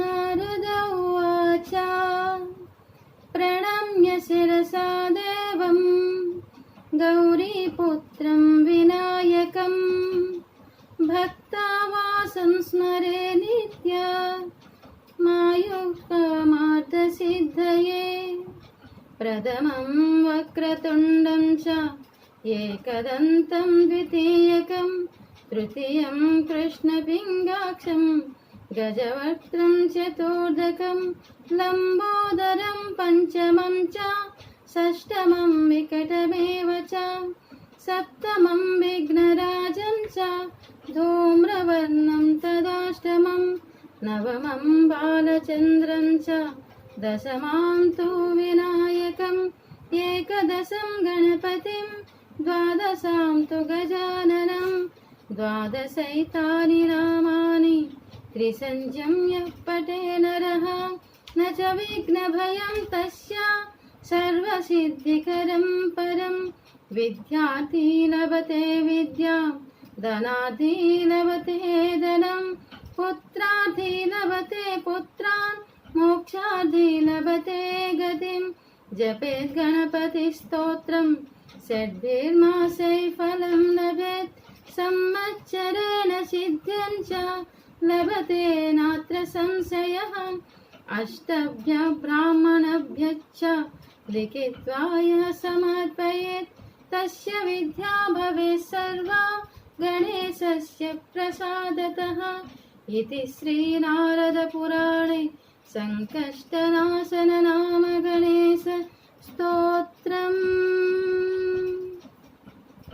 नारद उवाच प्रणम्य शिरसा देवं गौरीपुत्रं विनायकं भक्तावासं स्मरे नित्य मायुक्तमार्थसिद्धये प्रथमं वक्रतुण्डं च एकदन्तं द्वितीयकं तृतीयं कृष्णपिङ्गाक्षं गजवक्त्रं चतुर्दकं लम्बोदरं पञ्चमं च षष्ठमं विकटमेव च सप्तमं विघ्नराजं च धूम्रवर्णं तदाष्टमं नवमं बालचन्द्रं च दशमां तु विनायकम् एकदशं गणपतिं द्वादशां तु गजाननं द्वादशैतानि नामानि त्रिसंज्ञं यः पठे नरः न च विघ्नभयं तस्य सर्वसिद्धिकरं परं विद्यार्थी लभते विद्यां धनार्थी लभते धनं पुत्रार्थी लभते पुत्रान् मोक्षार्थी लभते गतिं जपेत् गणपतिस्तोत्रं षड्भिर्मासै फलं लभेत् संवत्सरेण सिद्ध्यं च लभते नात्र संशयः अष्टभ्यः ब्राह्मणभ्यश्च लिखित्वा यः समर्पयेत् तस्य विद्या भवेत् सर्वा गणेशस्य प्रसादतः इति श्रीनारदपुराणे संकष्टनाशन नाम गणेश स्तोत्रम्।